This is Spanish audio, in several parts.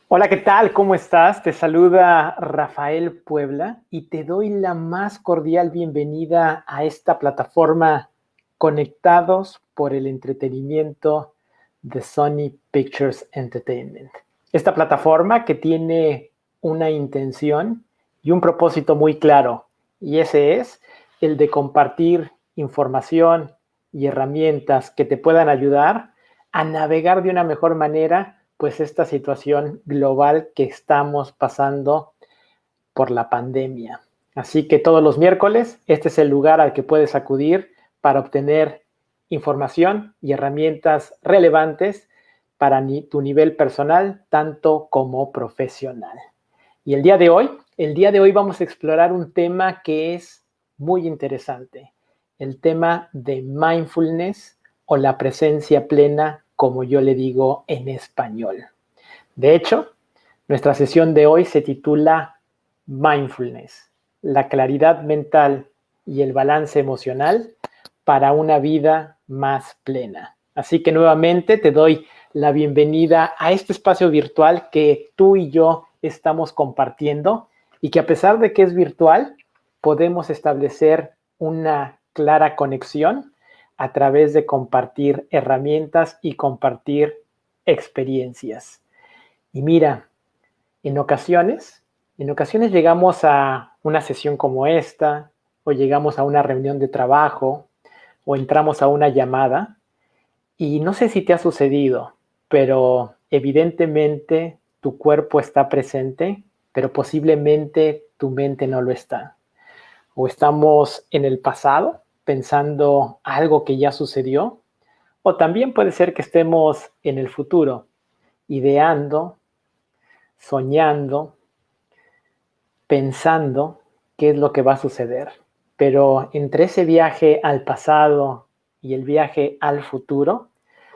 Hola, ¿qué tal? ¿Cómo estás? Te saluda Rafael Puebla y te doy la más cordial bienvenida a esta plataforma Conectados por el Entretenimiento de Sony Pictures Entertainment. Esta plataforma que tiene una intención y un propósito muy claro, y ese es el de compartir información y herramientas que te puedan ayudar a navegar de una mejor manera pues esta situación global que estamos pasando por la pandemia. Así que todos los miércoles este es el lugar al que puedes acudir para obtener información y herramientas relevantes para tu nivel personal, tanto como profesional. Y el día de hoy vamos a explorar un tema que es muy interesante, el tema de mindfulness o la presencia plena, como yo le digo en español. De hecho, nuestra sesión de hoy se titula Mindfulness, la claridad mental y el balance emocional para una vida más plena. Así que nuevamente te doy la bienvenida a este espacio virtual que tú y yo estamos compartiendo y que a pesar de que es virtual, podemos establecer una clara conexión a través de compartir herramientas y compartir experiencias. Y mira, en ocasiones, en ocasiones llegamos a una sesión como esta, o llegamos a una reunión de trabajo, o entramos a una llamada, y no sé si te ha sucedido, pero evidentemente tu cuerpo está presente, pero posiblemente tu mente no lo está. O estamos en el pasado pensando algo que ya sucedió, o también puede ser que estemos en el futuro, ideando, soñando, pensando qué es lo que va a suceder. Pero entre ese viaje al pasado y el viaje al futuro,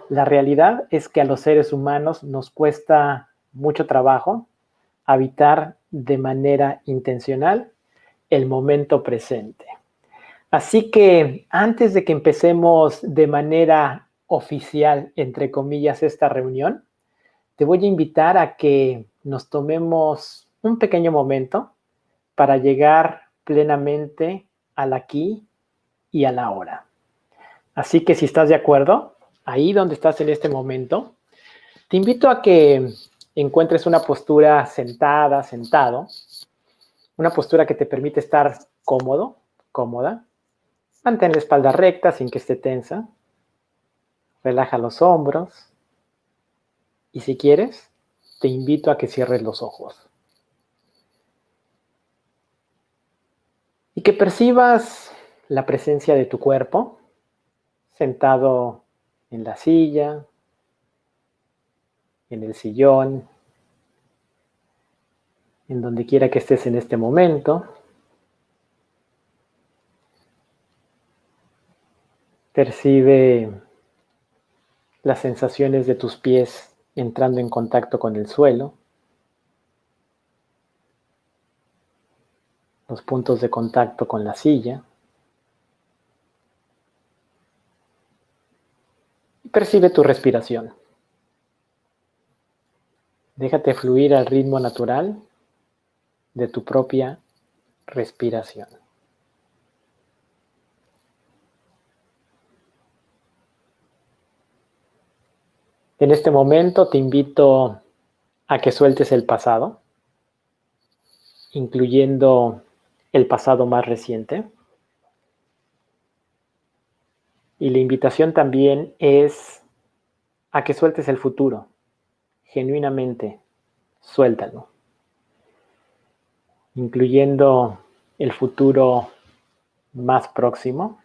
la realidad es que a los seres humanos nos cuesta mucho trabajo habitar de manera intencional el momento presente. Así que antes de que empecemos de manera oficial, entre comillas, esta reunión, te voy a invitar a que nos tomemos un pequeño momento para llegar plenamente al aquí y a la hora. Así que si estás de acuerdo, ahí donde estás en este momento, te invito a que encuentres una postura sentada, sentado, una postura que te permite estar cómodo, cómoda. Mantén la espalda recta sin que esté tensa. Relaja los hombros. Y si quieres, te invito a que cierres los ojos. Y que percibas la presencia de tu cuerpo sentado en la silla, en el sillón, en donde quiera que estés en este momento. Percibe las sensaciones de tus pies entrando en contacto con el suelo, los puntos de contacto con la silla. Y percibe tu respiración. Déjate fluir al ritmo natural de tu propia respiración. En este momento te invito a que sueltes el pasado, incluyendo el pasado más reciente. Y la invitación también es a que sueltes el futuro, genuinamente, suéltalo, incluyendo el futuro más próximo.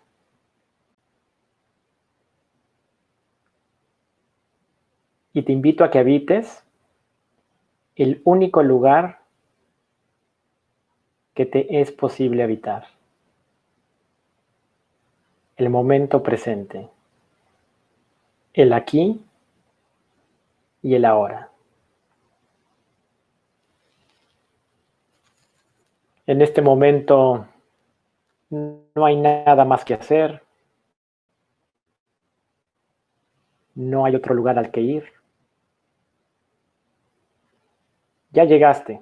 Y te invito a que habites el único lugar que te es posible habitar, el momento presente, el aquí y el ahora. En este momento no hay nada más que hacer, no hay otro lugar al que ir. Ya llegaste.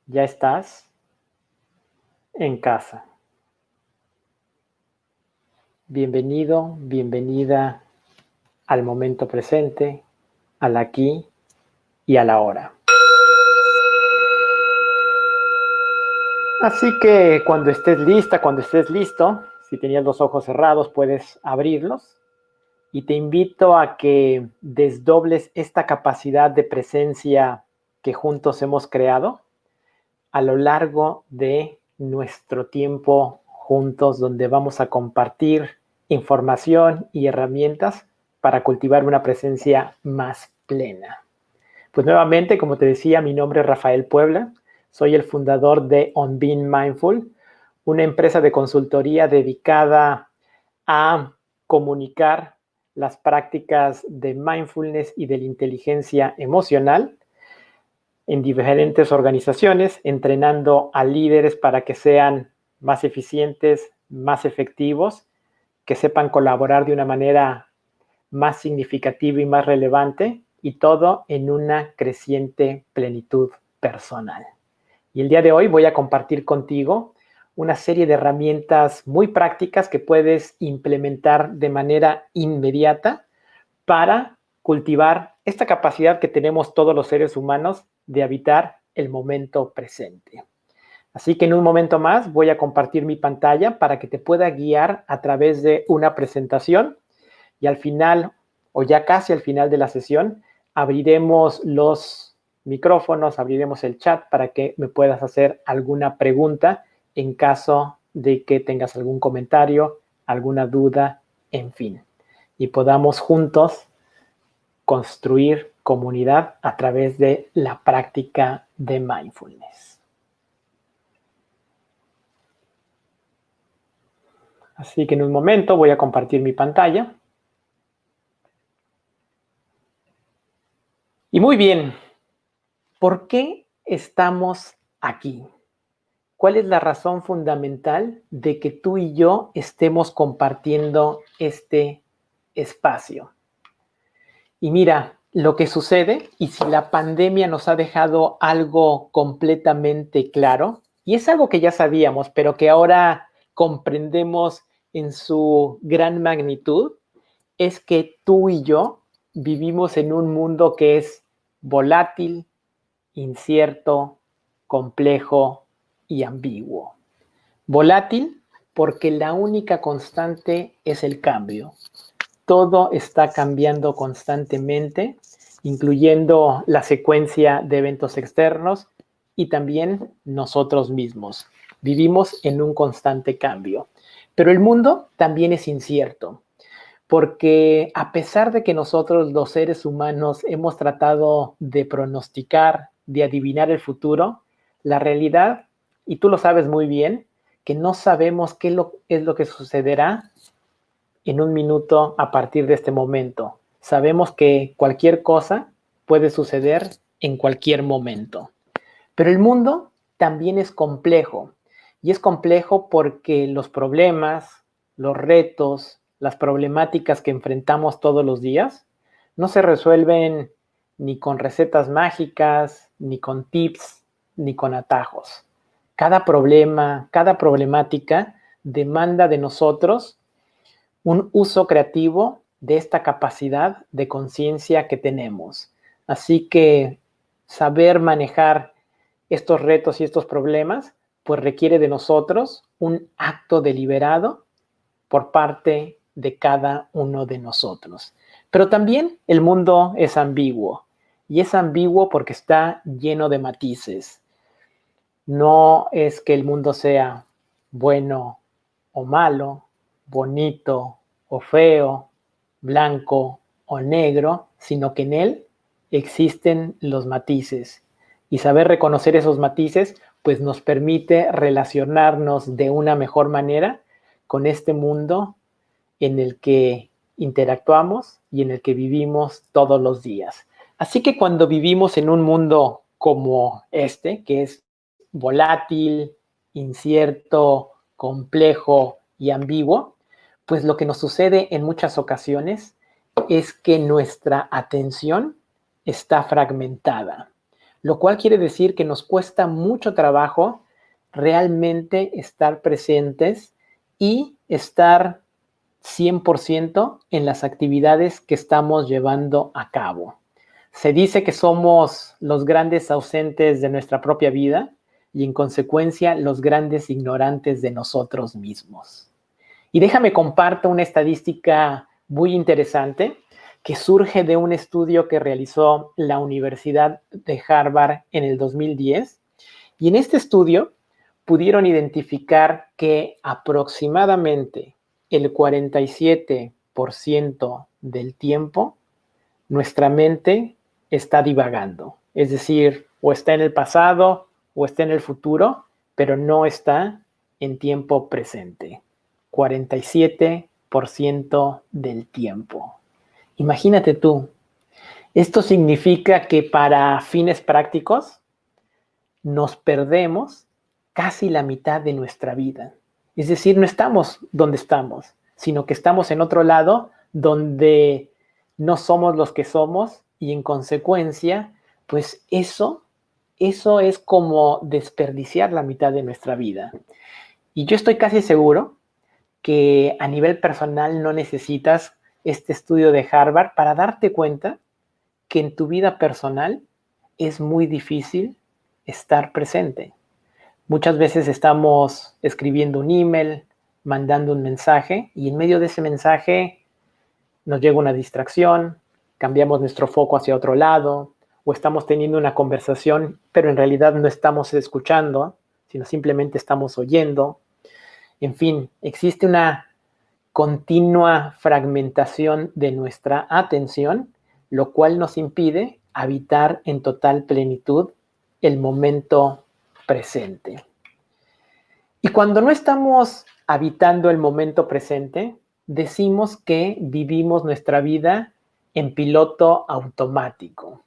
Ya estás en casa. Bienvenido, bienvenida al momento presente, al aquí y a la hora. Así que cuando estés lista, cuando estés listo, si tenías los ojos cerrados, puedes abrirlos. Y te invito a que desdobles esta capacidad de presencia que juntos hemos creado a lo largo de nuestro tiempo juntos, donde vamos a compartir información y herramientas para cultivar una presencia más plena. Pues nuevamente, como te decía, mi nombre es Rafael Puebla, soy el fundador de On Being Mindful, una empresa de consultoría dedicada a comunicar las prácticas de mindfulness y de la inteligencia emocional en diferentes organizaciones, entrenando a líderes para que sean más eficientes, más efectivos, que sepan colaborar de una manera más significativa y más relevante, y todo en una creciente plenitud personal. Y el día de hoy voy a compartir contigo una serie de herramientas muy prácticas que puedes implementar de manera inmediata para cultivar esta capacidad que tenemos todos los seres humanos de habitar el momento presente. Así que en un momento más voy a compartir mi pantalla para que te pueda guiar a través de una presentación y al final, o ya casi al final de la sesión, abriremos los micrófonos, abriremos el chat para que me puedas hacer alguna pregunta en caso de que tengas algún comentario, alguna duda, en fin. Y podamos juntos construir comunidad a través de la práctica de mindfulness. Así que en un momento voy a compartir mi pantalla. Y muy bien, ¿por qué estamos aquí? ¿Cuál es la razón fundamental de que tú y yo estemos compartiendo este espacio? Y mira, lo que sucede, y si la pandemia nos ha dejado algo completamente claro, y es algo que ya sabíamos, pero que ahora comprendemos en su gran magnitud, es que tú y yo vivimos en un mundo que es volátil, incierto, complejo y ambiguo. Volátil porque la única constante es el cambio. Todo está cambiando constantemente, incluyendo la secuencia de eventos externos y también nosotros mismos. Vivimos en un constante cambio. Pero el mundo también es incierto, porque a pesar de que nosotros los seres humanos hemos tratado de pronosticar, de adivinar el futuro, la realidad, y tú lo sabes muy bien, que no sabemos qué es lo que sucederá en un minuto a partir de este momento. Sabemos que cualquier cosa puede suceder en cualquier momento. Pero el mundo también es complejo. Y es complejo porque los problemas, los retos, las problemáticas que enfrentamos todos los días no se resuelven ni con recetas mágicas, ni con tips, ni con atajos. Cada problema, cada problemática demanda de nosotros un uso creativo de esta capacidad de conciencia que tenemos. Así que saber manejar estos retos y estos problemas, pues requiere de nosotros un acto deliberado por parte de cada uno de nosotros. Pero también el mundo es ambiguo, y es ambiguo porque está lleno de matices. No es que el mundo sea bueno o malo, bonito o feo, blanco o negro, sino que en él existen los matices. Y saber reconocer esos matices, pues nos permite relacionarnos de una mejor manera con este mundo en el que interactuamos y en el que vivimos todos los días. Así que cuando vivimos en un mundo como este, que es volátil, incierto, complejo y ambiguo, pues lo que nos sucede en muchas ocasiones es que nuestra atención está fragmentada, lo cual quiere decir que nos cuesta mucho trabajo realmente estar presentes y estar 100% en las actividades que estamos llevando a cabo. Se dice que somos los grandes ausentes de nuestra propia vida y en consecuencia los grandes ignorantes de nosotros mismos. Y déjame comparto una estadística muy interesante que surge de un estudio que realizó la Universidad de Harvard en el 2010. Y en este estudio pudieron identificar que aproximadamente el 47% del tiempo nuestra mente está divagando. Es decir, o está en el pasado o está en el futuro, pero no está en tiempo presente. 47% del tiempo. Imagínate tú, esto significa que para fines prácticos nos perdemos casi la mitad de nuestra vida. Es decir, no estamos donde estamos, sino que estamos en otro lado donde no somos los que somos y en consecuencia, pues eso es como desperdiciar la mitad de nuestra vida. Y yo estoy casi seguro que a nivel personal no necesitas este estudio de Harvard para darte cuenta que en tu vida personal es muy difícil estar presente. Muchas veces estamos escribiendo un email, mandando un mensaje y en medio de ese mensaje nos llega una distracción, cambiamos nuestro foco hacia otro lado o estamos teniendo una conversación, pero en realidad no estamos escuchando, sino simplemente estamos oyendo. En fin, existe una continua fragmentación de nuestra atención, lo cual nos impide habitar en total plenitud el momento presente. Y cuando no estamos habitando el momento presente, decimos que vivimos nuestra vida en piloto automático.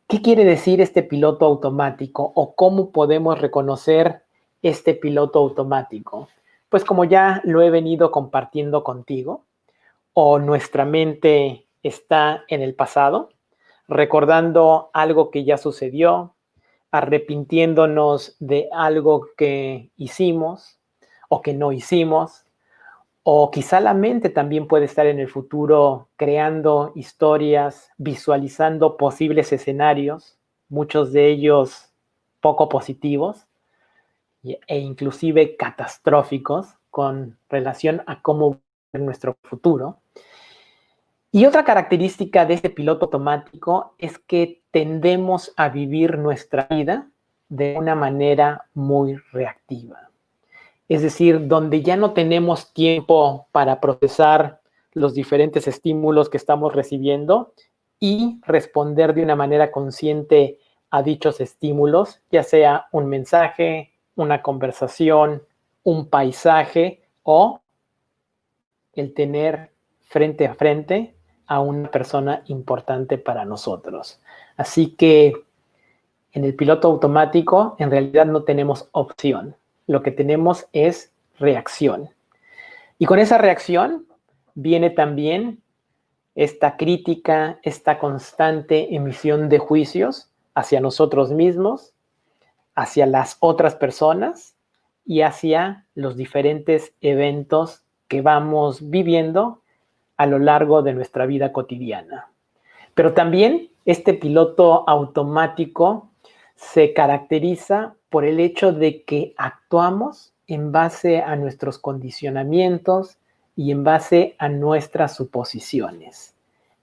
¿Qué quiere decir este piloto automático o cómo podemos reconocer este piloto automático? Pues como ya lo he venido compartiendo contigo, o nuestra mente está en el pasado, recordando algo que ya sucedió, arrepintiéndonos de algo que hicimos o que no hicimos, o quizá la mente también puede estar en el futuro creando historias, visualizando posibles escenarios, muchos de ellos poco positivos e inclusive catastróficos con relación a cómo ver nuestro futuro. Y otra característica de este piloto automático es que tendemos a vivir nuestra vida de una manera muy reactiva. Es decir, donde ya no tenemos tiempo para procesar los diferentes estímulos que estamos recibiendo y responder de una manera consciente a dichos estímulos, ya sea un mensaje, una conversación, un paisaje o el tener frente a frente a una persona importante para nosotros. Así que en el piloto automático en realidad no tenemos opción. Lo que tenemos es reacción. Y con esa reacción viene también esta crítica, esta constante emisión de juicios hacia nosotros mismos, hacia las otras personas y hacia los diferentes eventos que vamos viviendo a lo largo de nuestra vida cotidiana. Pero también este piloto automático se caracteriza por el hecho de que actuamos en base a nuestros condicionamientos y en base a nuestras suposiciones.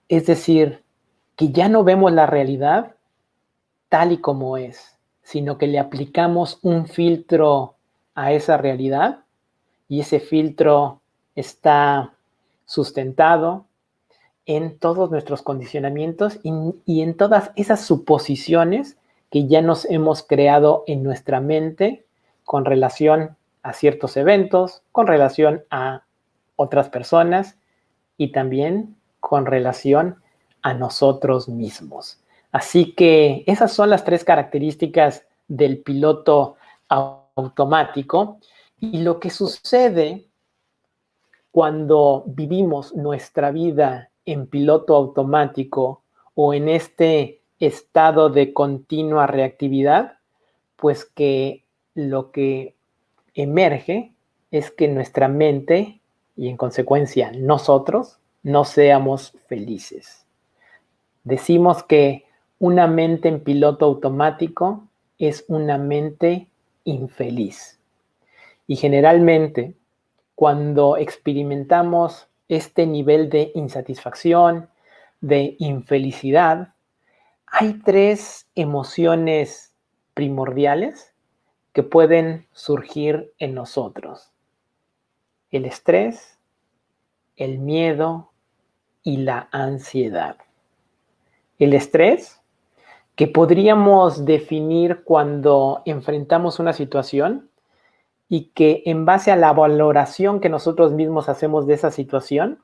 Es decir, que ya no vemos la realidad tal y como es, sino que le aplicamos un filtro a esa realidad y ese filtro está sustentado en todos nuestros condicionamientos y en todas esas suposiciones que ya nos hemos creado en nuestra mente con relación a ciertos eventos, con relación a otras personas y también con relación a nosotros mismos. Así que esas son las tres características del piloto automático y lo que sucede cuando vivimos nuestra vida en piloto automático o en este estado de continua reactividad, pues que lo que emerge es que nuestra mente y en consecuencia nosotros no seamos felices. Decimos que una mente en piloto automático es una mente infeliz. Y generalmente, cuando experimentamos este nivel de insatisfacción, de infelicidad, hay tres emociones primordiales que pueden surgir en nosotros: el estrés, el miedo y la ansiedad. El estrés, que podríamos definir cuando enfrentamos una situación y que en base a la valoración que nosotros mismos hacemos de esa situación,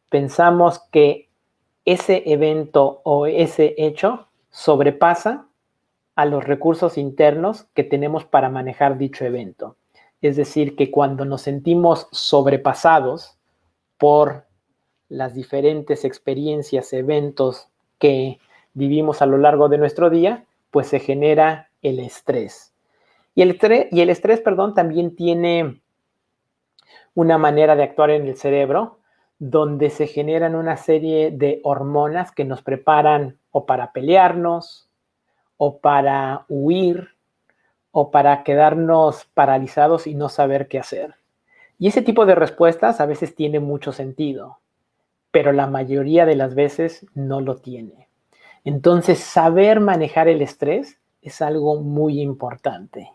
pensamos que ese evento o ese hecho sobrepasa a los recursos internos que tenemos para manejar dicho evento. Es decir, que cuando nos sentimos sobrepasados por las diferentes experiencias, eventos que vivimos a lo largo de nuestro día, pues se genera el estrés. Y el estrés, también tiene una manera de actuar en el cerebro donde se generan una serie de hormonas que nos preparan o para pelearnos, o para huir, o para quedarnos paralizados y no saber qué hacer. Y ese tipo de respuestas a veces tiene mucho sentido, pero la mayoría de las veces no lo tiene. Entonces, saber manejar el estrés es algo muy importante.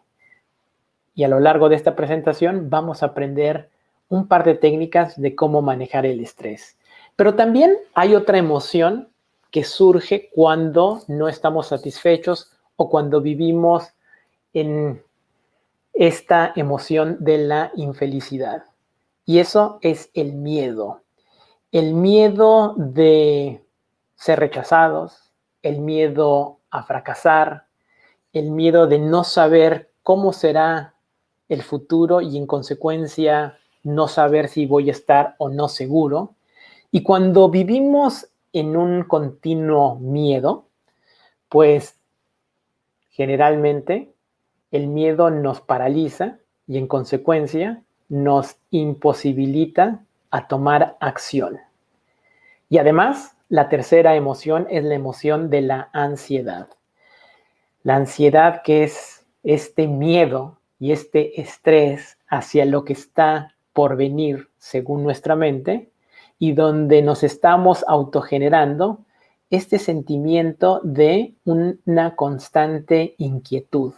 Y a lo largo de esta presentación vamos a aprender un par de técnicas de cómo manejar el estrés. Pero también hay otra emoción que surge cuando no estamos satisfechos o cuando vivimos en esta emoción de la infelicidad. Y eso es el miedo. El miedo de ser rechazados, el miedo a fracasar, el miedo de no saber cómo será el futuro y en consecuencia no saber si voy a estar o no seguro. Y cuando vivimos en un continuo miedo, pues generalmente el miedo nos paraliza y en consecuencia nos imposibilita a tomar acción. Y además, la tercera emoción es la emoción de la ansiedad. La ansiedad, que es este miedo y este estrés hacia lo que está por venir según nuestra mente, y donde nos estamos autogenerando este sentimiento de una constante inquietud.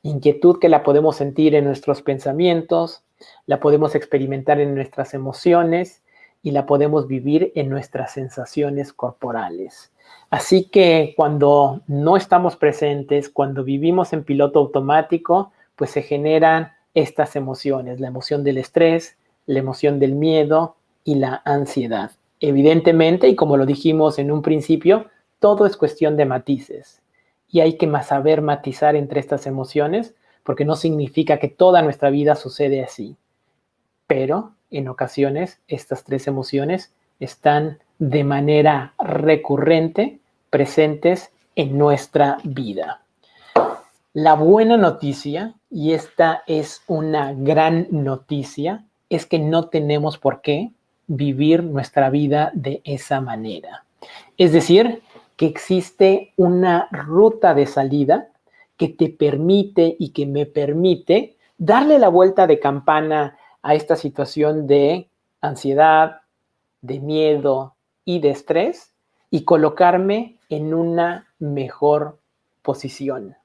Inquietud que la podemos sentir en nuestros pensamientos, la podemos experimentar en nuestras emociones y la podemos vivir en nuestras sensaciones corporales. Así que cuando no estamos presentes, cuando vivimos en piloto automático, pues se generan estas emociones: la emoción del estrés, la emoción del miedo y la ansiedad. Evidentemente, y como lo dijimos en un principio, todo es cuestión de matices. Y hay que saber matizar entre estas emociones, porque no significa que toda nuestra vida sucede así. Pero en ocasiones estas tres emociones están de manera recurrente presentes en nuestra vida. La buena noticia, y esta es una gran noticia, es que no tenemos por qué vivir nuestra vida de esa manera. Es decir, que existe una ruta de salida que te permite y que me permite darle la vuelta de campana a esta situación de ansiedad, de miedo y de estrés y colocarme en una mejor posición.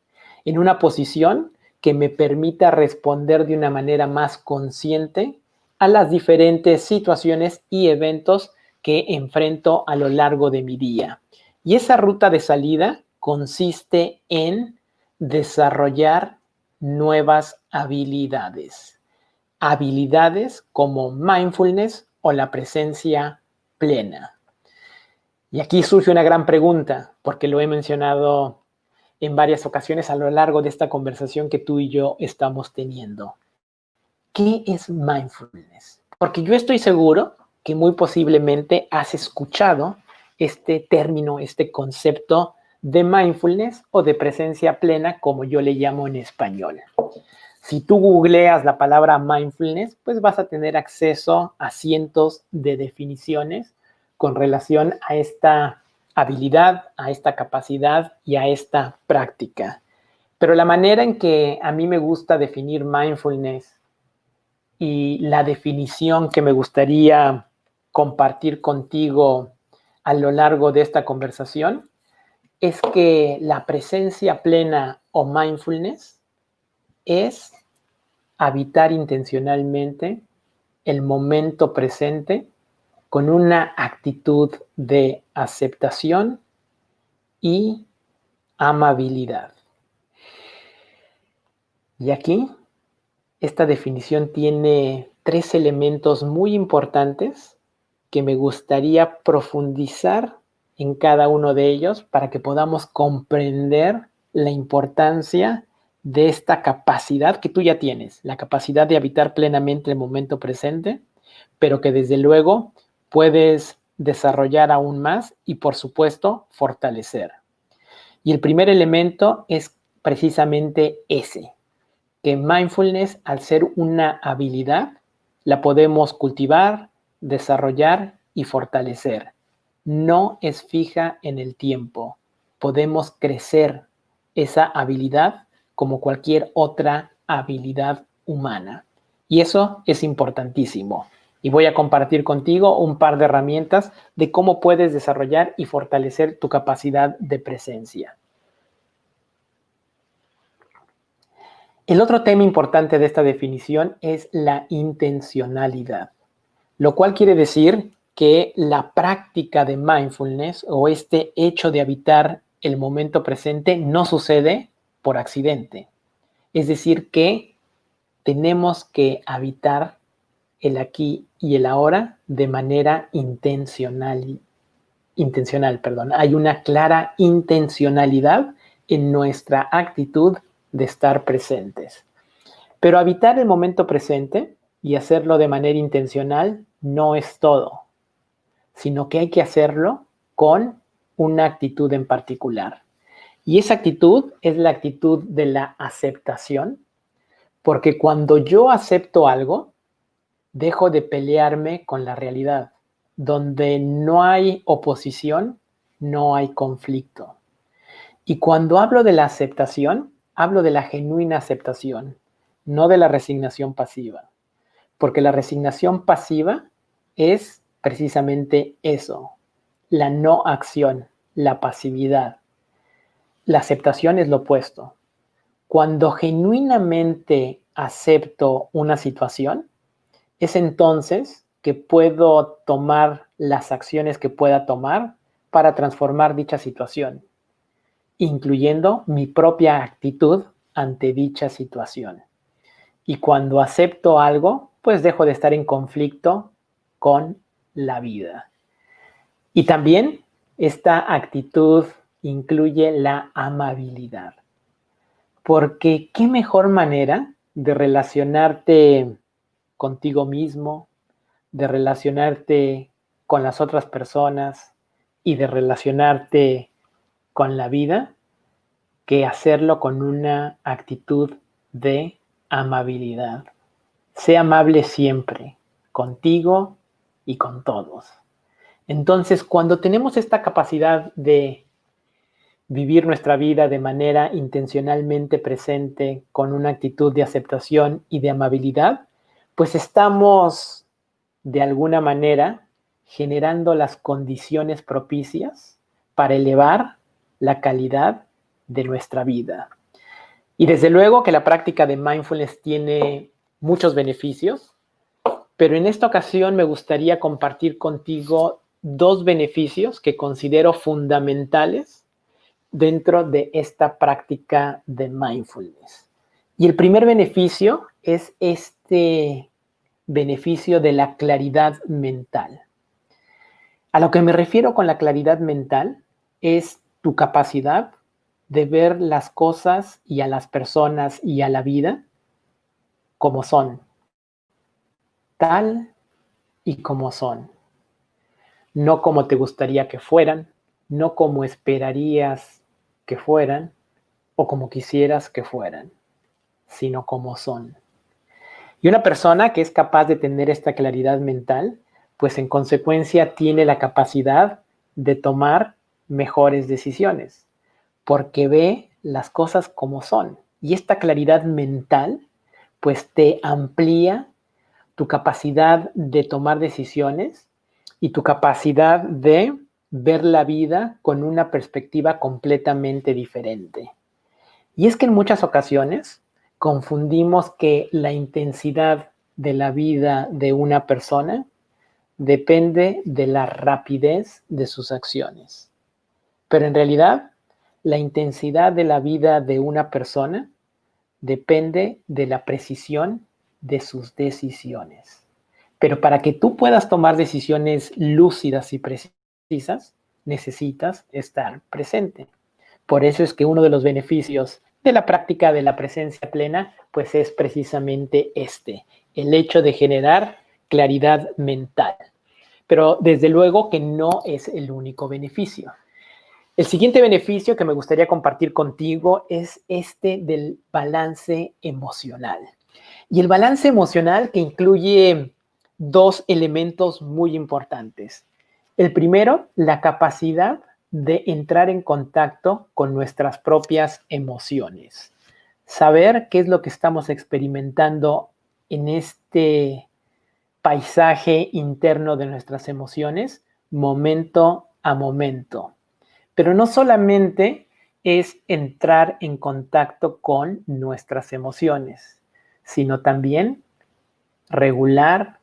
En una posición que me permita responder de una manera más consciente a las diferentes situaciones y eventos que enfrento a lo largo de mi día. Y esa ruta de salida consiste en desarrollar nuevas habilidades. Habilidades como mindfulness o la presencia plena. Y aquí surge una gran pregunta, porque lo he mencionado en varias ocasiones a lo largo de esta conversación que tú y yo estamos teniendo. ¿Qué es mindfulness? Porque yo estoy seguro que muy posiblemente has escuchado este término, este concepto de mindfulness o de presencia plena, como yo le llamo en español. Si tú googleas la palabra mindfulness, pues vas a tener acceso a cientos de definiciones con relación a esta habilidad, a esta capacidad y a esta práctica. Pero la manera en que a mí me gusta definir mindfulness y la definición que me gustaría compartir contigo a lo largo de esta conversación es que la presencia plena o mindfulness es habitar intencionalmente el momento presente con una actitud de aceptación y amabilidad. Y aquí, esta definición tiene 3 elementos muy importantes que me gustaría profundizar en cada uno de ellos para que podamos comprender la importancia de esta capacidad que tú ya tienes, la capacidad de habitar plenamente el momento presente, pero que desde luego puedes desarrollar aún más y, por supuesto, fortalecer. Y el primer elemento es precisamente ese, que mindfulness, al ser una habilidad, la podemos cultivar, desarrollar y fortalecer. No es fija en el tiempo. Podemos crecer esa habilidad como cualquier otra habilidad humana. Y eso es importantísimo. Y voy a compartir contigo un par de herramientas de cómo puedes desarrollar y fortalecer tu capacidad de presencia. El otro tema importante de esta definición es la intencionalidad, lo cual quiere decir que la práctica de mindfulness o este hecho de habitar el momento presente no sucede por accidente. Es decir, que tenemos que habitar el aquí y el ahora de manera intencional. Hay una clara intencionalidad en nuestra actitud de estar presentes. Pero habitar el momento presente y hacerlo de manera intencional no es todo, sino que hay que hacerlo con una actitud en particular. Y esa actitud es la actitud de la aceptación, porque cuando yo acepto algo, dejo de pelearme con la realidad. Donde no hay oposición, no hay conflicto. Y cuando hablo de la aceptación, hablo de la genuina aceptación, no de la resignación pasiva. Porque la resignación pasiva es precisamente eso, la no acción, la pasividad. La aceptación es lo opuesto. Cuando genuinamente acepto una situación, es entonces que puedo tomar las acciones que pueda tomar para transformar dicha situación, incluyendo mi propia actitud ante dicha situación. Y cuando acepto algo, pues dejo de estar en conflicto con la vida. Y también esta actitud incluye la amabilidad. Porque qué mejor manera de relacionarte contigo mismo, de relacionarte con las otras personas y de relacionarte con la vida que hacerlo con una actitud de amabilidad. Sé amable siempre, contigo y con todos. Entonces, cuando tenemos esta capacidad de vivir nuestra vida de manera intencionalmente presente, con una actitud de aceptación y de amabilidad, pues estamos de alguna manera generando las condiciones propicias para elevar la calidad de nuestra vida. Y desde luego que la práctica de mindfulness tiene muchos beneficios, pero en esta ocasión me gustaría compartir contigo 2 beneficios que considero fundamentales dentro de esta práctica de mindfulness. Y el primer beneficio es este beneficio de la claridad mental. A lo que me refiero con la claridad mental es tu capacidad de ver las cosas y a las personas y a la vida como son, tal y como son. No como te gustaría que fueran, no como esperarías que fueran o como quisieras que fueran, sino como son. Y una persona que es capaz de tener esta claridad mental, pues en consecuencia tiene la capacidad de tomar mejores decisiones, porque ve las cosas como son. Y esta claridad mental, pues te amplía tu capacidad de tomar decisiones y tu capacidad de ver la vida con una perspectiva completamente diferente. Y es que en muchas ocasiones confundimos que la intensidad de la vida de una persona depende de la rapidez de sus acciones. Pero en realidad, la intensidad de la vida de una persona depende de la precisión de sus decisiones. Pero para que tú puedas tomar decisiones lúcidas y precisas, necesitas estar presente. Por eso es que uno de los beneficios de la práctica de la presencia plena, pues es precisamente el hecho de generar claridad mental. Pero desde luego que no es el único beneficio. El siguiente beneficio que me gustaría compartir contigo es este del balance emocional. Y el balance emocional que incluye dos elementos muy importantes. El primero, la capacidad de entrar en contacto con nuestras propias emociones. Saber qué es lo que estamos experimentando en este paisaje interno de nuestras emociones, momento a momento. Pero no solamente es entrar en contacto con nuestras emociones, sino también regular,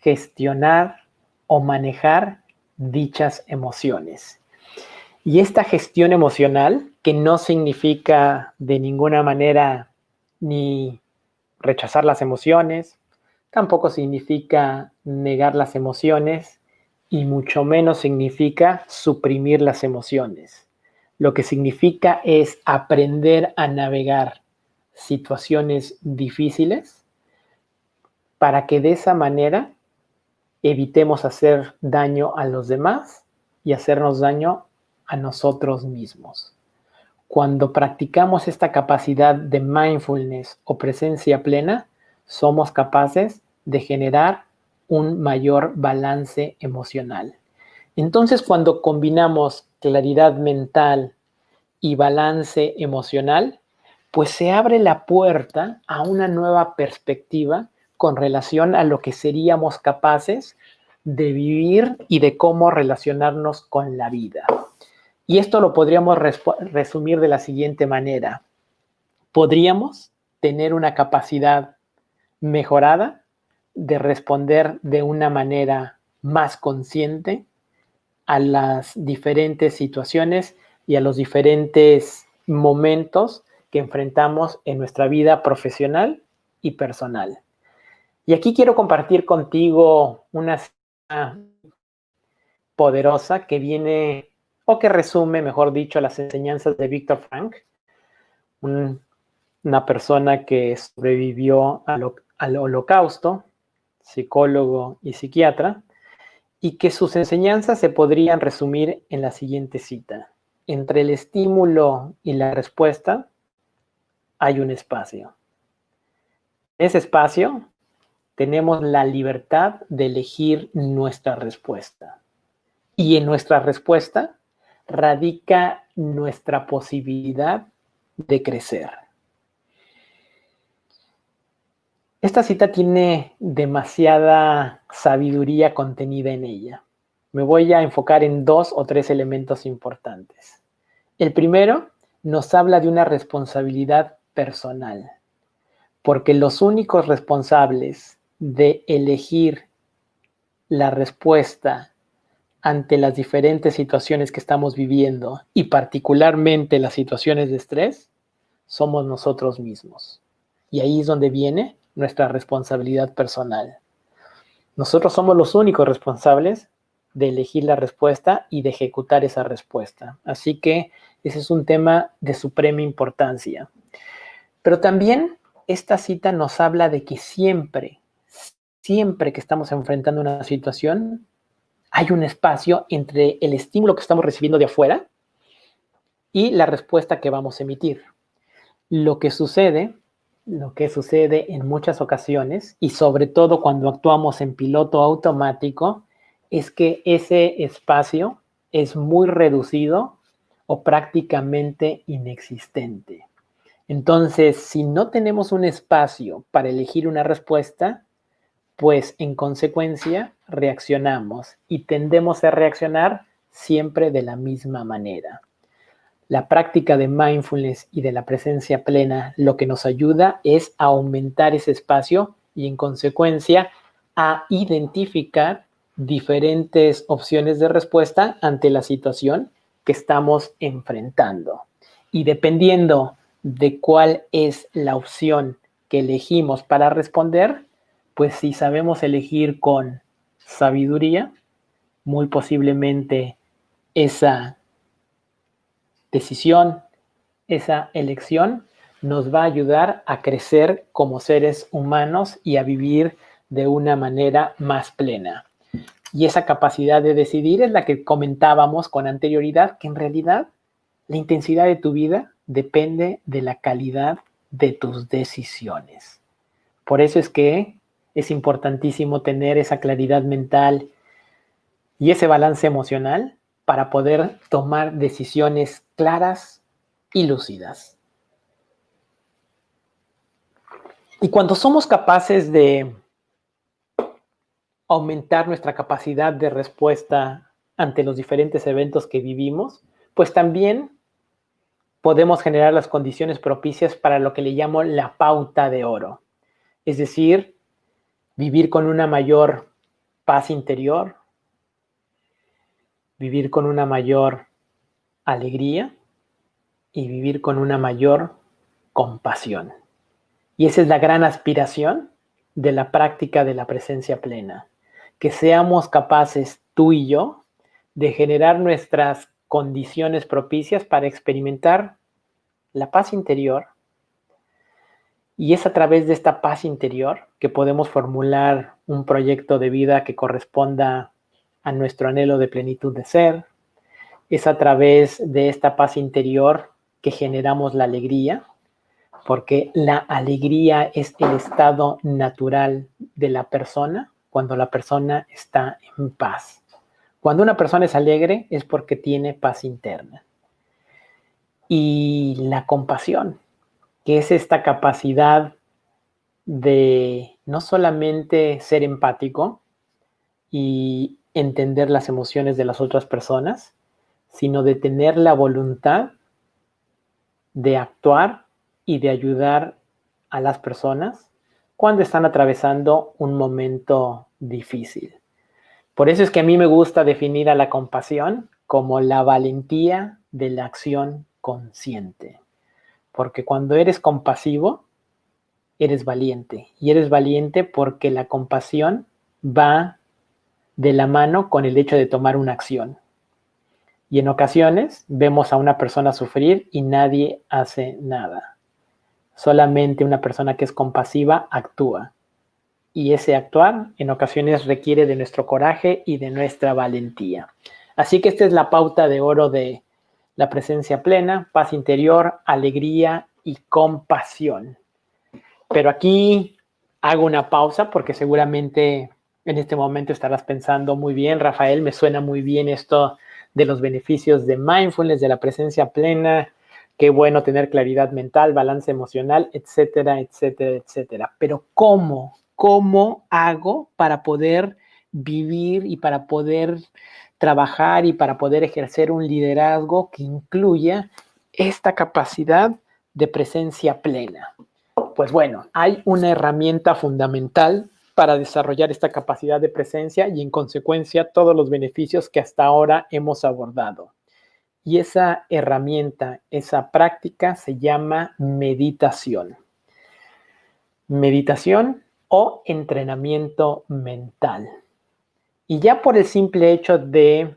gestionar o manejar dichas emociones. Y esta gestión emocional, que no significa de ninguna manera ni rechazar las emociones, tampoco significa negar las emociones y mucho menos significa suprimir las emociones. Lo que significa es aprender a navegar situaciones difíciles para que de esa manera evitemos hacer daño a los demás y hacernos daño a nosotros mismos. Cuando practicamos esta capacidad de mindfulness o presencia plena, somos capaces de generar un mayor balance emocional. Entonces, cuando combinamos claridad mental y balance emocional, pues se abre la puerta a una nueva perspectiva con relación a lo que seríamos capaces de vivir y de cómo relacionarnos con la vida. Y esto lo podríamos resumir de la siguiente manera. Podríamos tener una capacidad mejorada de responder de una manera más consciente a las diferentes situaciones y a los diferentes momentos que enfrentamos en nuestra vida profesional y personal. Y aquí quiero compartir contigo una cita poderosa que viene o que resume, mejor dicho, las enseñanzas de Viktor Frankl, una persona que sobrevivió al Holocausto, psicólogo y psiquiatra, y que sus enseñanzas se podrían resumir en la siguiente cita. Entre el estímulo y la respuesta hay un espacio. En ese espacio tenemos la libertad de elegir nuestra respuesta. Y en nuestra respuesta radica nuestra posibilidad de crecer. Esta cita tiene demasiada sabiduría contenida en ella. Me voy a enfocar en 2 o 3 elementos importantes. El primero nos habla de una responsabilidad personal, porque los únicos responsables de elegir la respuesta ante las diferentes situaciones que estamos viviendo y particularmente las situaciones de estrés, somos nosotros mismos. Y ahí es donde viene nuestra responsabilidad personal. Nosotros somos los únicos responsables de elegir la respuesta y de ejecutar esa respuesta. Así que ese es un tema de suprema importancia. Pero también esta cita nos habla de que siempre que estamos enfrentando una situación, hay un espacio entre el estímulo que estamos recibiendo de afuera y la respuesta que vamos a emitir. Lo que sucede en muchas ocasiones, y sobre todo cuando actuamos en piloto automático, es que ese espacio es muy reducido o prácticamente inexistente. Entonces, si no tenemos un espacio para elegir una respuesta, pues en consecuencia reaccionamos y tendemos a reaccionar siempre de la misma manera. La práctica de mindfulness y de la presencia plena lo que nos ayuda es a aumentar ese espacio y en consecuencia a identificar diferentes opciones de respuesta ante la situación que estamos enfrentando. Y dependiendo de cuál es la opción que elegimos para responder, pues si sabemos elegir con sabiduría, muy posiblemente esa decisión, esa elección nos va a ayudar a crecer como seres humanos y a vivir de una manera más plena. Y esa capacidad de decidir es la que comentábamos con anterioridad, que en realidad la intensidad de tu vida depende de la calidad de tus decisiones. Por eso es que es importantísimo tener esa claridad mental y ese balance emocional para poder tomar decisiones claras y lúcidas. Y cuando somos capaces de aumentar nuestra capacidad de respuesta ante los diferentes eventos que vivimos, pues también podemos generar las condiciones propicias para lo que le llamo la pauta de oro. Es decir, vivir con una mayor paz interior, vivir con una mayor alegría y vivir con una mayor compasión. Y esa es la gran aspiración de la práctica de la presencia plena, que seamos capaces, tú y yo, de generar nuestras condiciones propicias para experimentar la paz interior. Y es a través de esta paz interior que podemos formular un proyecto de vida que corresponda a nuestro anhelo de plenitud de ser. Es a través de esta paz interior que generamos la alegría, porque la alegría es el estado natural de la persona cuando la persona está en paz. Cuando una persona es alegre es porque tiene paz interna. Y la compasión, que es esta capacidad de no solamente ser empático y entender las emociones de las otras personas, sino de tener la voluntad de actuar y de ayudar a las personas cuando están atravesando un momento difícil. Por eso es que a mí me gusta definir a la compasión como la valentía de la acción consciente. Porque cuando eres compasivo, eres valiente. Y eres valiente porque la compasión va de la mano con el hecho de tomar una acción. Y en ocasiones vemos a una persona sufrir y nadie hace nada. Solamente una persona que es compasiva actúa. Y ese actuar en ocasiones requiere de nuestro coraje y de nuestra valentía. Así que esta es la pauta de oro de la presencia plena, paz interior, alegría y compasión. Pero aquí hago una pausa porque seguramente en este momento estarás pensando muy bien, Rafael, me suena muy bien esto de los beneficios de mindfulness, de la presencia plena, qué bueno tener claridad mental, balance emocional, etcétera, etcétera, etcétera. Pero ¿cómo hago para poder vivir y para poder trabajar y para poder ejercer un liderazgo que incluya esta capacidad de presencia plena? Pues bueno, hay una herramienta fundamental para desarrollar esta capacidad de presencia y en consecuencia todos los beneficios que hasta ahora hemos abordado. Y esa herramienta, esa práctica se llama meditación. Meditación o entrenamiento mental. Y ya por el simple hecho de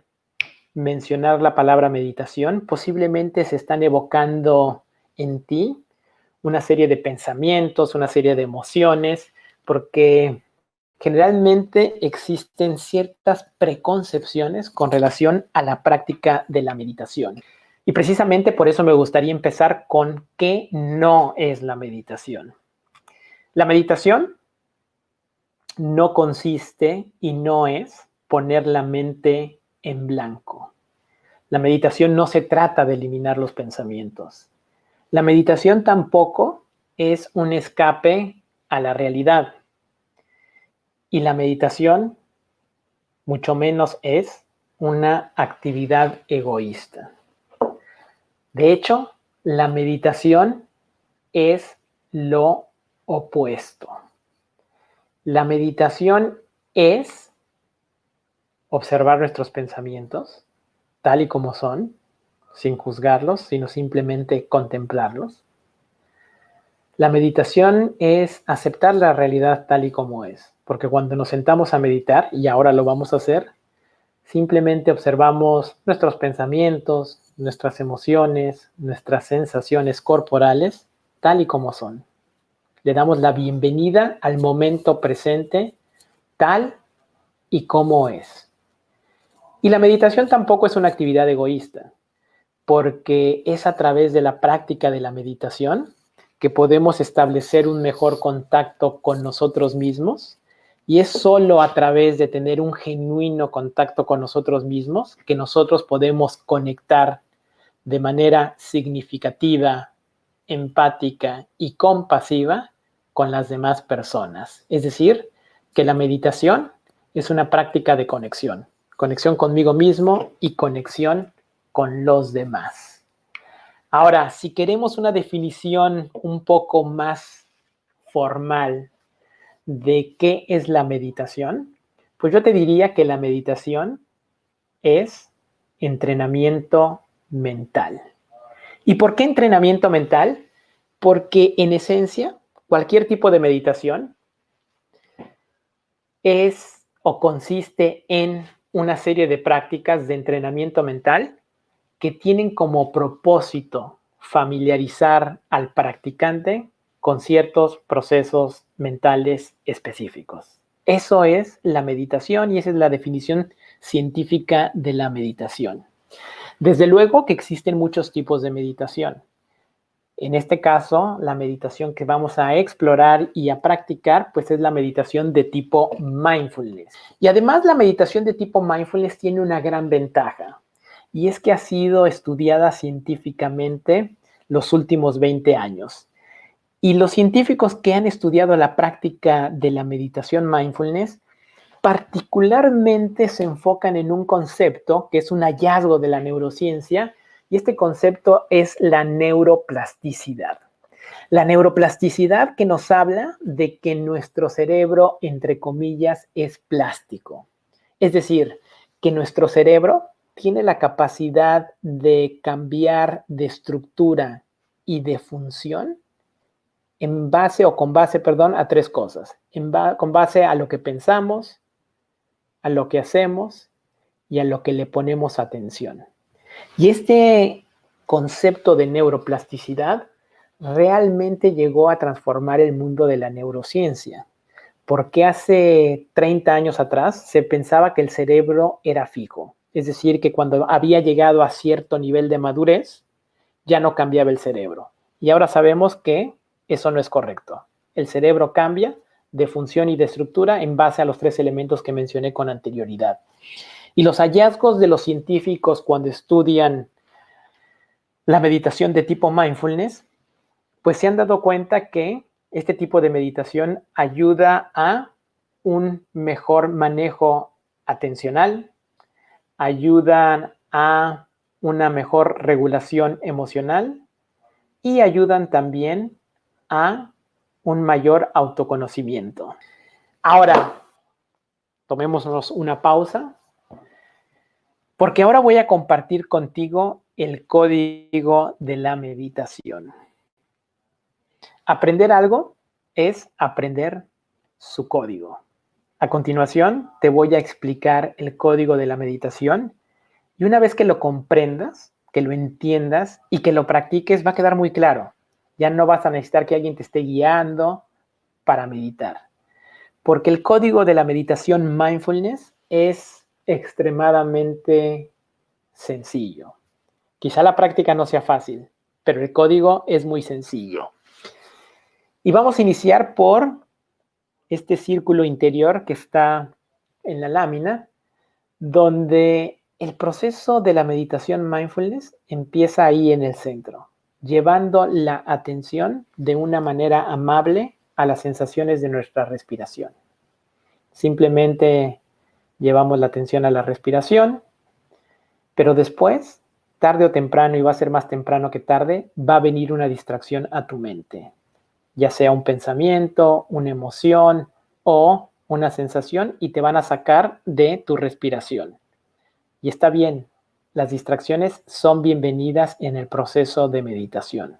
mencionar la palabra meditación, posiblemente se están evocando en ti una serie de pensamientos, una serie de emociones, porque generalmente existen ciertas preconcepciones con relación a la práctica de la meditación. Y precisamente por eso me gustaría empezar con qué no es la meditación. La meditación no consiste y no es poner la mente en blanco. La meditación no se trata de eliminar los pensamientos. La meditación tampoco es un escape a la realidad. Y la meditación mucho menos es una actividad egoísta. De hecho, la meditación es lo opuesto. La meditación es observar nuestros pensamientos tal y como son, sin juzgarlos, sino simplemente contemplarlos. La meditación es aceptar la realidad tal y como es, porque cuando nos sentamos a meditar, y ahora lo vamos a hacer, simplemente observamos nuestros pensamientos, nuestras emociones, nuestras sensaciones corporales, tal y como son. Le damos la bienvenida al momento presente, tal y como es. Y la meditación tampoco es una actividad egoísta, porque es a través de la práctica de la meditación que podemos establecer un mejor contacto con nosotros mismos, y es solo a través de tener un genuino contacto con nosotros mismos que nosotros podemos conectar de manera significativa, empática y compasiva con las demás personas. Es decir, que la meditación es una práctica de conexión conmigo mismo y conexión con los demás. Ahora, si queremos una definición un poco más formal de qué es la meditación, pues yo te diría que la meditación es entrenamiento mental. ¿Y por qué entrenamiento mental? Porque en esencia, cualquier tipo de meditación es o consiste en una serie de prácticas de entrenamiento mental que tienen como propósito familiarizar al practicante con ciertos procesos mentales específicos. Eso es la meditación y esa es la definición científica de la meditación. Desde luego que existen muchos tipos de meditación. En este caso, la meditación que vamos a explorar y a practicar, pues es la meditación de tipo mindfulness. Y además, la meditación de tipo mindfulness tiene una gran ventaja, y es que ha sido estudiada científicamente los últimos 20 años. Y los científicos que han estudiado la práctica de la meditación mindfulness particularmente se enfocan en un concepto que es un hallazgo de la neurociencia, y este concepto es la neuroplasticidad. La neuroplasticidad que nos habla de que nuestro cerebro, entre comillas, es plástico. Es decir, que nuestro cerebro tiene la capacidad de cambiar de estructura y de función en base o con base, perdón, a tres cosas. Con base a lo que pensamos, a lo que hacemos y a lo que le ponemos atención. Y este concepto de neuroplasticidad realmente llegó a transformar el mundo de la neurociencia, porque hace 30 años atrás se pensaba que el cerebro era fijo, es decir, que cuando había llegado a cierto nivel de madurez, ya no cambiaba el cerebro. Y ahora sabemos que eso no es correcto. El cerebro cambia de función y de estructura en base a los tres elementos que mencioné con anterioridad. Y los hallazgos de los científicos cuando estudian la meditación de tipo mindfulness, pues se han dado cuenta que este tipo de meditación ayuda a un mejor manejo atencional, ayudan a una mejor regulación emocional y ayudan también a un mayor autoconocimiento. Ahora, tomémonos una pausa, porque ahora voy a compartir contigo el código de la meditación. Aprender algo es aprender su código. A continuación, te voy a explicar el código de la meditación, y una vez que lo comprendas, que lo entiendas y que lo practiques, va a quedar muy claro. Ya no vas a necesitar que alguien te esté guiando para meditar, porque el código de la meditación mindfulness es extremadamente sencillo. Quizá la práctica no sea fácil, pero el código es muy sencillo. Y vamos a iniciar por este círculo interior que está en la lámina, donde el proceso de la meditación mindfulness empieza ahí en el centro, llevando la atención de una manera amable a las sensaciones de nuestra respiración. Simplemente llevamos la atención a la respiración, pero después, tarde o temprano, y va a ser más temprano que tarde, va a venir una distracción a tu mente, ya sea un pensamiento, una emoción o una sensación, y te van a sacar de tu respiración. Y está bien, las distracciones son bienvenidas en el proceso de meditación.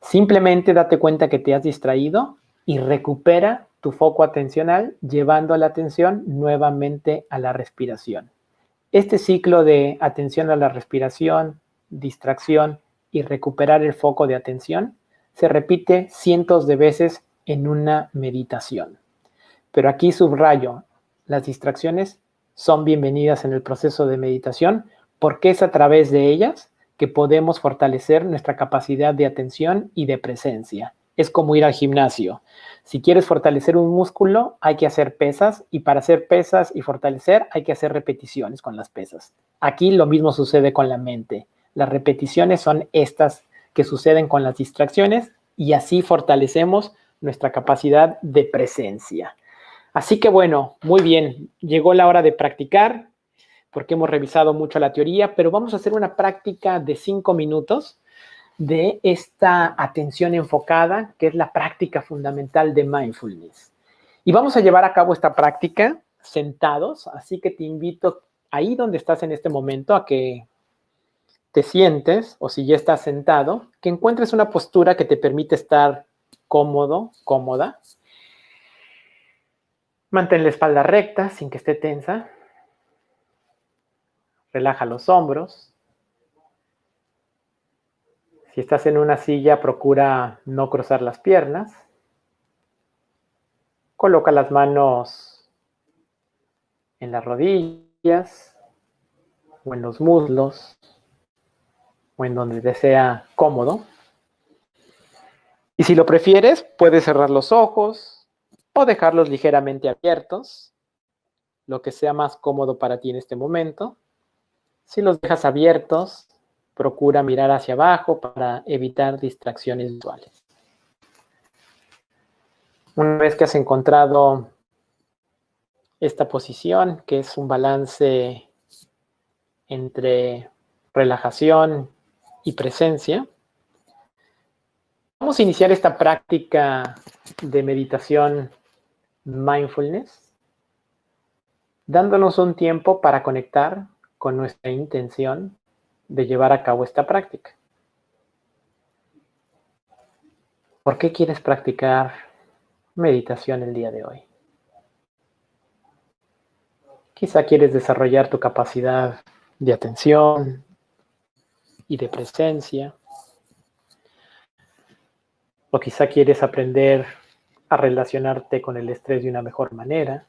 Simplemente date cuenta que te has distraído y recupera tu foco atencional llevando la atención nuevamente a la respiración. Este ciclo de atención a la respiración, distracción y recuperar el foco de atención se repite cientos de veces en una meditación. Pero aquí subrayo, las distracciones son bienvenidas en el proceso de meditación porque es a través de ellas que podemos fortalecer nuestra capacidad de atención y de presencia. Es como ir al gimnasio. Si quieres fortalecer un músculo, hay que hacer pesas, y para hacer pesas y fortalecer hay que hacer repeticiones con las pesas. Aquí lo mismo sucede con la mente. Las repeticiones son estas que suceden con las distracciones y así fortalecemos nuestra capacidad de presencia. Así que bueno, muy bien, llegó la hora de practicar porque hemos revisado mucho la teoría, pero vamos a hacer una práctica de 5 minutos de esta atención enfocada, que es la práctica fundamental de mindfulness. Y vamos a llevar a cabo esta práctica sentados, así que te invito ahí donde estás en este momento a que te sientes, o si ya estás sentado, que encuentres una postura que te permite estar cómodo, cómoda. Mantén la espalda recta sin que esté tensa. Relaja los hombros. Si estás en una silla, procura no cruzar las piernas. Coloca las manos en las rodillas o en los muslos o en donde te sea cómodo. Y si lo prefieres, puedes cerrar los ojos o dejarlos ligeramente abiertos, lo que sea más cómodo para ti en este momento. Si los dejas abiertos, procura mirar hacia abajo para evitar distracciones visuales. Una vez que has encontrado esta posición, que es un balance entre relajación y presencia, vamos a iniciar esta práctica de meditación mindfulness, dándonos un tiempo para conectar con nuestra intención de llevar a cabo esta práctica. ¿Por qué quieres practicar meditación el día de hoy? Quizá quieres desarrollar tu capacidad de atención y de presencia. O quizá quieres aprender a relacionarte con el estrés de una mejor manera.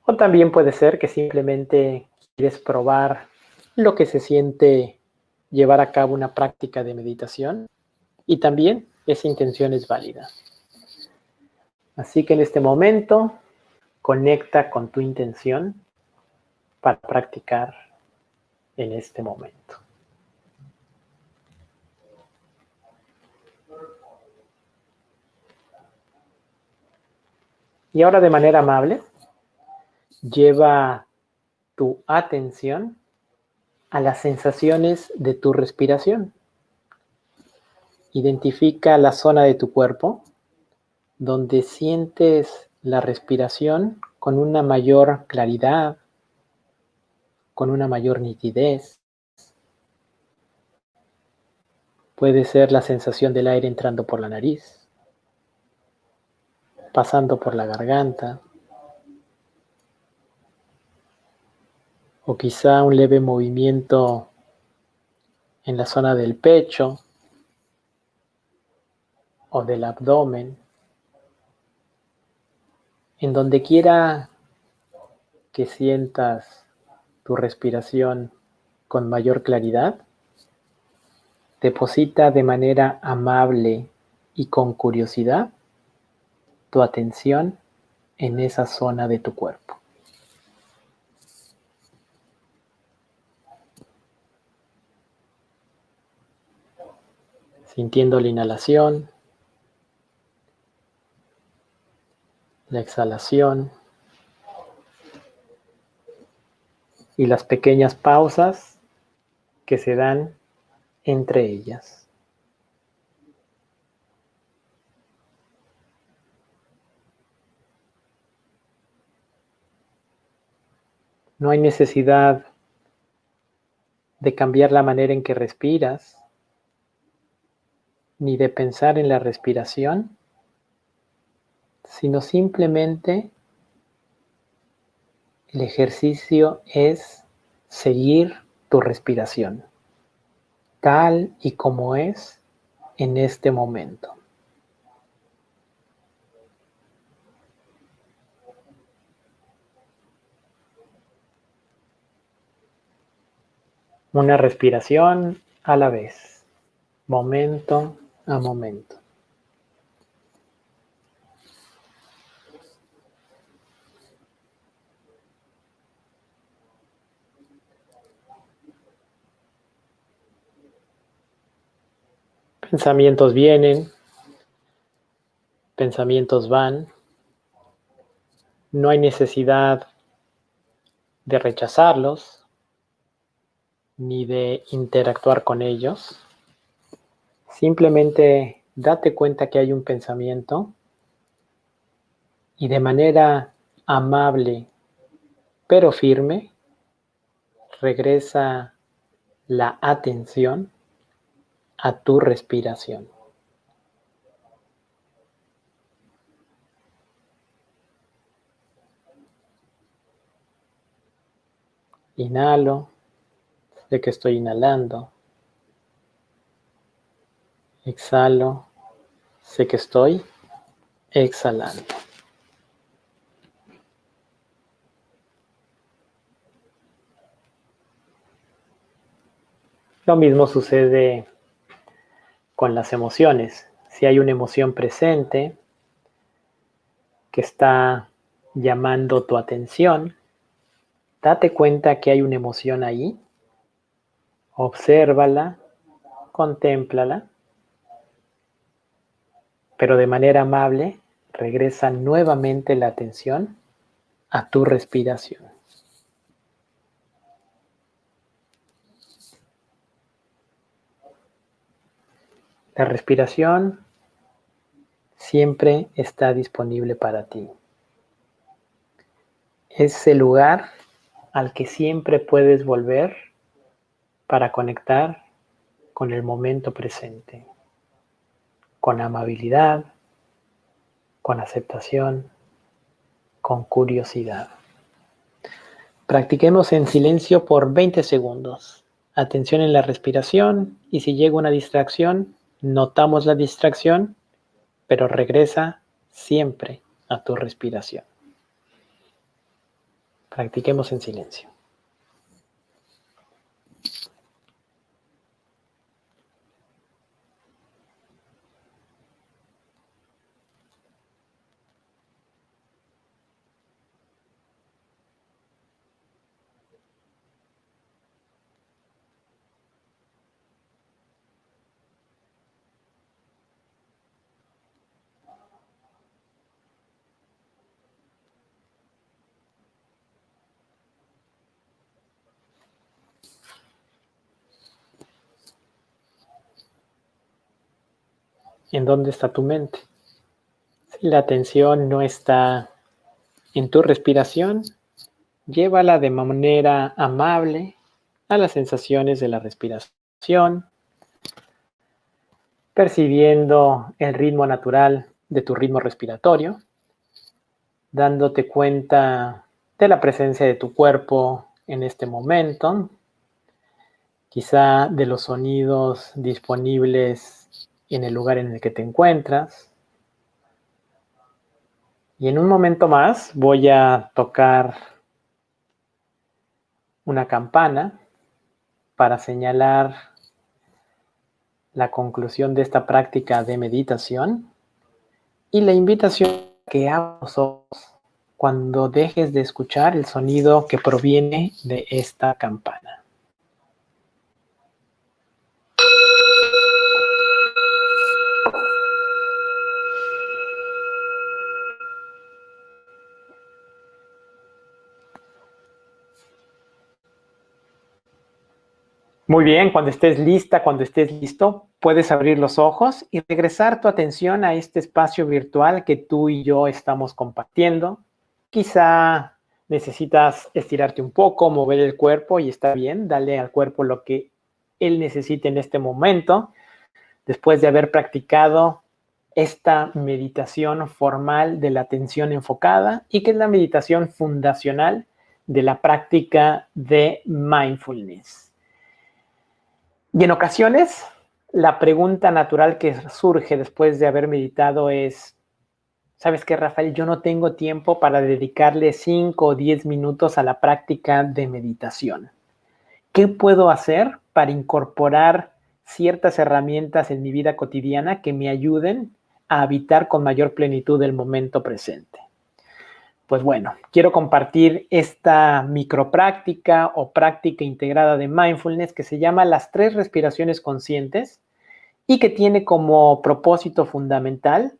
O también puede ser que simplemente quieres probar lo que se siente llevar a cabo una práctica de meditación. Y también esa intención es válida. Así que en este momento, conecta con tu intención para practicar en este momento. Y ahora, de manera amable, lleva tu atención a las sensaciones de tu respiración. Identifica la zona de tu cuerpo donde sientes la respiración con una mayor claridad, con una mayor nitidez. Puede ser la sensación del aire entrando por la nariz, pasando por la garganta, o quizá un leve movimiento en la zona del pecho o del abdomen. En donde quiera que sientas tu respiración con mayor claridad, deposita de manera amable y con curiosidad tu atención en esa zona de tu cuerpo. Sintiendo la inhalación, la exhalación y las pequeñas pausas que se dan entre ellas. No hay necesidad de cambiar la manera en que respiras, ni de pensar en la respiración, sino simplemente el ejercicio es seguir tu respiración, tal y como es en este momento. Una respiración a la vez, momento a momento. Pensamientos vienen, pensamientos van. No hay necesidad de rechazarlos ni de interactuar con ellos. Simplemente date cuenta que hay un pensamiento y de manera amable pero firme regresa la atención a tu respiración. Inhalo, sé que estoy inhalando. Exhalo, sé que estoy exhalando. Lo mismo sucede con las emociones. Si hay una emoción presente que está llamando tu atención, date cuenta que hay una emoción ahí, obsérvala, contémplala, pero de manera amable regresa nuevamente la atención a tu respiración. La respiración siempre está disponible para ti. Es el lugar al que siempre puedes volver para conectar con el momento presente, con amabilidad, con aceptación, con curiosidad. Practiquemos en silencio por 20 segundos. Atención en la respiración y si llega una distracción, notamos la distracción, pero regresa siempre a tu respiración. Practiquemos en silencio. ¿En dónde está tu mente? Si la atención no está en tu respiración, llévala de manera amable a las sensaciones de la respiración, percibiendo el ritmo natural de tu ritmo respiratorio, dándote cuenta de la presencia de tu cuerpo en este momento, quizá de los sonidos disponibles en el lugar en el que te encuentras. Y en un momento más voy a tocar una campana para señalar la conclusión de esta práctica de meditación y la invitación a que abras los ojos cuando dejes de escuchar el sonido que proviene de esta campana. Muy bien, cuando estés lista, cuando estés listo, puedes abrir los ojos y regresar tu atención a este espacio virtual que tú y yo estamos compartiendo. Quizá necesitas estirarte un poco, mover el cuerpo y está bien, dale al cuerpo lo que él necesite en este momento. Después de haber practicado esta meditación formal de la atención enfocada y que es la meditación fundacional de la práctica de mindfulness. Y en ocasiones, la pregunta natural que surge después de haber meditado es, ¿sabes qué, Rafael? Yo no tengo tiempo para dedicarle 5 o 10 minutos a la práctica de meditación. ¿Qué puedo hacer para incorporar ciertas herramientas en mi vida cotidiana que me ayuden a habitar con mayor plenitud el momento presente? Pues bueno, quiero compartir esta micropráctica o práctica integrada de mindfulness que se llama las 3 respiraciones conscientes y que tiene como propósito fundamental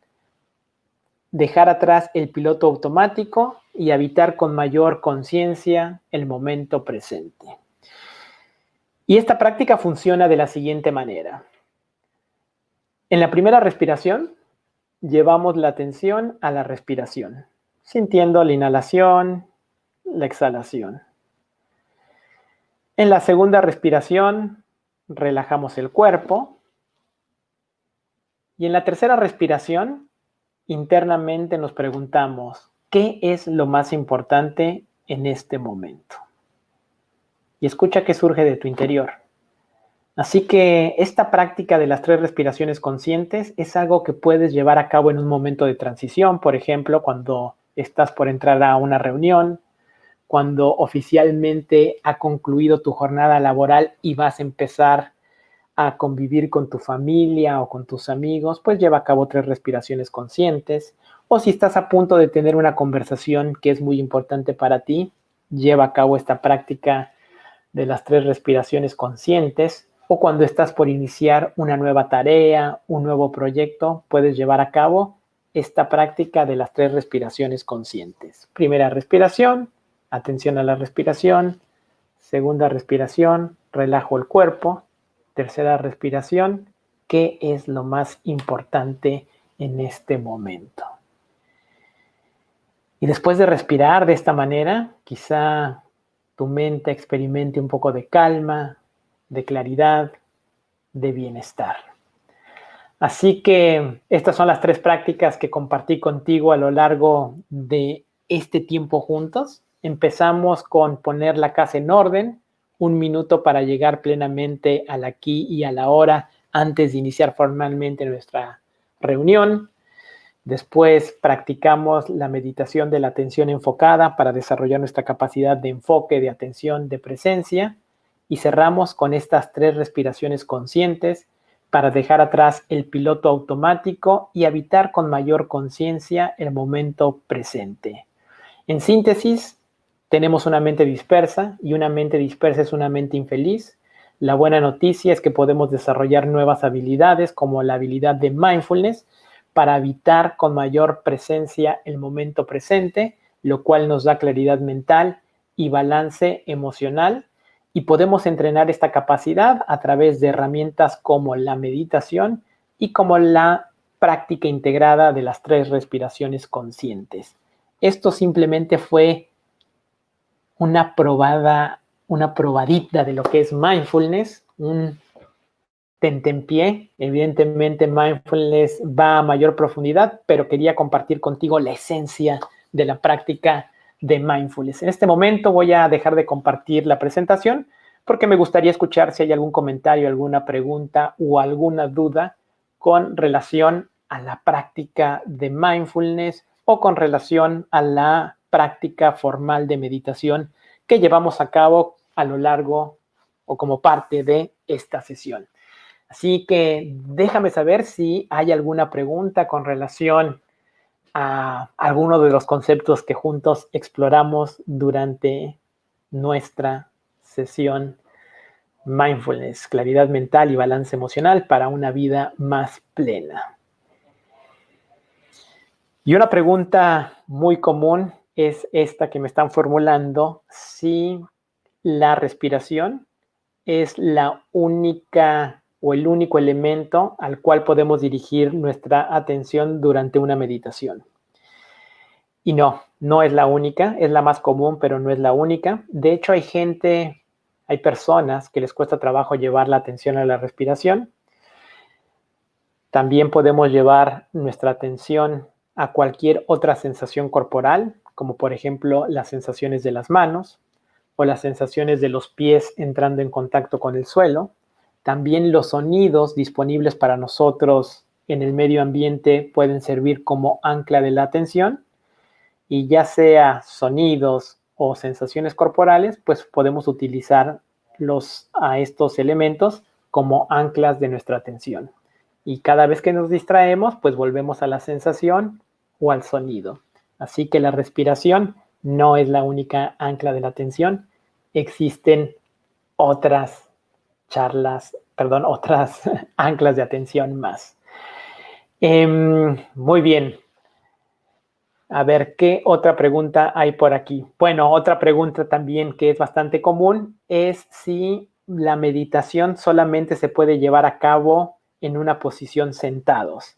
dejar atrás el piloto automático y habitar con mayor conciencia el momento presente. Y esta práctica funciona de la siguiente manera. En la primera respiración, llevamos la atención a la respiración, sintiendo la inhalación, la exhalación. En la segunda respiración, relajamos el cuerpo. Y en la tercera respiración, internamente nos preguntamos, ¿qué es lo más importante en este momento? Y escucha qué surge de tu interior. Así que esta práctica de las 3 respiraciones conscientes es algo que puedes llevar a cabo en un momento de transición, por ejemplo, cuando estás por entrar a una reunión, cuando oficialmente ha concluido tu jornada laboral y vas a empezar a convivir con tu familia o con tus amigos, pues lleva a cabo 3 respiraciones conscientes. O si estás a punto de tener una conversación que es muy importante para ti, lleva a cabo esta práctica de las 3 respiraciones conscientes. O cuando estás por iniciar una nueva tarea, un nuevo proyecto, puedes llevar a cabo esta práctica de las 3 respiraciones conscientes. Primera respiración, atención a la respiración. Segunda respiración, relajo el cuerpo. Tercera respiración, ¿qué es lo más importante en este momento? Y después de respirar de esta manera, quizá tu mente experimente un poco de calma, de claridad, de bienestar. Así que estas son las 3 prácticas que compartí contigo a lo largo de este tiempo juntos. Empezamos con poner la casa en orden, 1 minuto para llegar plenamente al aquí y a la hora antes de iniciar formalmente nuestra reunión. Después practicamos la meditación de la atención enfocada para desarrollar nuestra capacidad de enfoque, de atención, de presencia. Y cerramos con estas 3 respiraciones conscientes para dejar atrás el piloto automático y habitar con mayor conciencia el momento presente. En síntesis, tenemos una mente dispersa y una mente dispersa es una mente infeliz. La buena noticia es que podemos desarrollar nuevas habilidades como la habilidad de mindfulness para habitar con mayor presencia el momento presente, lo cual nos da claridad mental y balance emocional. Y podemos entrenar esta capacidad a través de herramientas como la meditación y como la práctica integrada de las 3 respiraciones conscientes. Esto simplemente fue una probadita de lo que es mindfulness, un tentempié. Evidentemente mindfulness va a mayor profundidad, pero quería compartir contigo la esencia de la práctica de mindfulness. En este momento voy a dejar de compartir la presentación porque me gustaría escuchar si hay algún comentario, alguna pregunta o alguna duda con relación a la práctica de mindfulness o con relación a la práctica formal de meditación que llevamos a cabo a lo largo o como parte de esta sesión. Así que déjame saber si hay alguna pregunta con relación a alguno de los conceptos que juntos exploramos durante nuestra sesión Mindfulness, claridad mental y balance emocional para una vida más plena. Y una pregunta muy común es esta que me están formulando: si la respiración es la única o el único elemento al cual podemos dirigir nuestra atención durante una meditación. Y no, no es la única, es la más común, pero no es la única. De hecho, hay personas que les cuesta trabajo llevar la atención a la respiración. También podemos llevar nuestra atención a cualquier otra sensación corporal, como por ejemplo las sensaciones de las manos o las sensaciones de los pies entrando en contacto con el suelo. También los sonidos disponibles para nosotros en el medio ambiente pueden servir como ancla de la atención, y ya sea sonidos o sensaciones corporales, pues podemos utilizar a estos elementos como anclas de nuestra atención. Y cada vez que nos distraemos, pues volvemos a la sensación o al sonido. Así que la respiración no es la única ancla de la atención. Existen otras otras anclas de atención más. Muy bien. A ver, ¿qué otra pregunta hay por aquí? Bueno, otra pregunta también que es bastante común es si la meditación solamente se puede llevar a cabo en una posición sentados.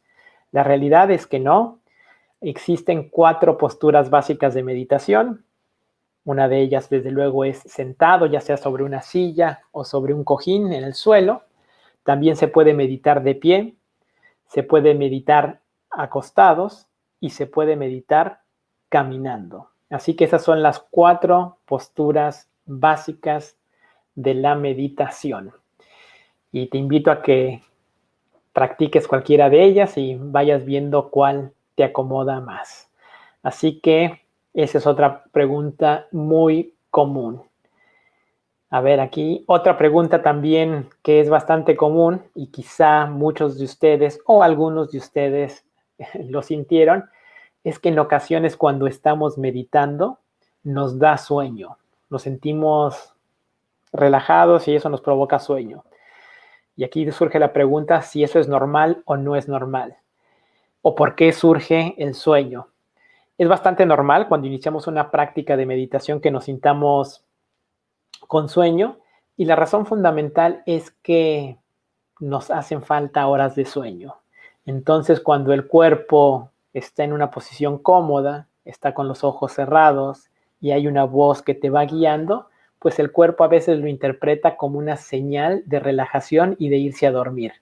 La realidad es que no. Existen 4 posturas básicas de meditación. Una de ellas, desde luego, es sentado, ya sea sobre una silla o sobre un cojín en el suelo. También se puede meditar de pie, se puede meditar acostados y se puede meditar caminando. Así que esas son las 4 posturas básicas de la meditación. Y te invito a que practiques cualquiera de ellas y vayas viendo cuál te acomoda más. Así que esa es otra pregunta muy común. A ver, aquí otra pregunta también que es bastante común y quizá muchos de ustedes o algunos de ustedes lo sintieron, es que en ocasiones cuando estamos meditando nos da sueño. Nos sentimos relajados y eso nos provoca sueño. Y aquí surge la pregunta si eso es normal o no es normal. ¿O por qué surge el sueño? Es bastante normal cuando iniciamos una práctica de meditación que nos sintamos con sueño, y la razón fundamental es que nos hacen falta horas de sueño. Entonces, cuando el cuerpo está en una posición cómoda, está con los ojos cerrados y hay una voz que te va guiando, pues el cuerpo a veces lo interpreta como una señal de relajación y de irse a dormir.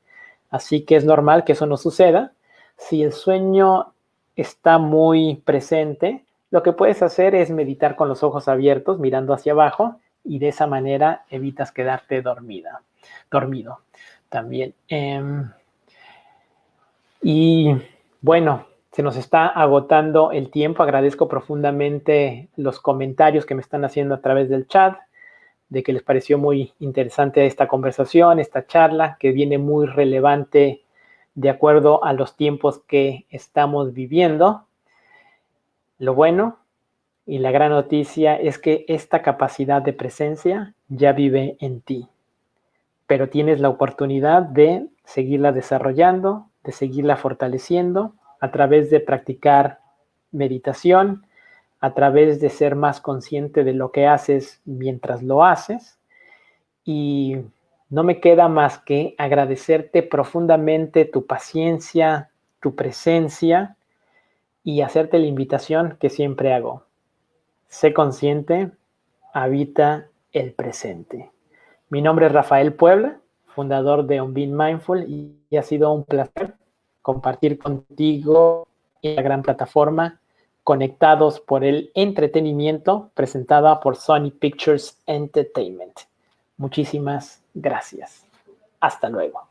Así que es normal que eso no suceda. Si el sueño está muy presente, lo que puedes hacer es meditar con los ojos abiertos, mirando hacia abajo, y de esa manera evitas quedarte dormido también. Y bueno, se nos está agotando el tiempo. Agradezco profundamente los comentarios que me están haciendo a través del chat, de que les pareció muy interesante esta conversación, esta charla, que viene muy relevante de acuerdo a los tiempos que estamos viviendo. Lo bueno y la gran noticia es que esta capacidad de presencia ya vive en ti, pero tienes la oportunidad de seguirla desarrollando, de seguirla fortaleciendo a través de practicar meditación, a través de ser más consciente de lo que haces mientras lo haces. Y no me queda más que agradecerte profundamente tu paciencia, tu presencia, y hacerte la invitación que siempre hago. Sé consciente, habita el presente. Mi nombre es Rafael Puebla, fundador de On Being Mindful, y ha sido un placer compartir contigo en la gran plataforma Conectados por el Entretenimiento, presentada por Sony Pictures Entertainment. Muchísimas gracias. Hasta luego.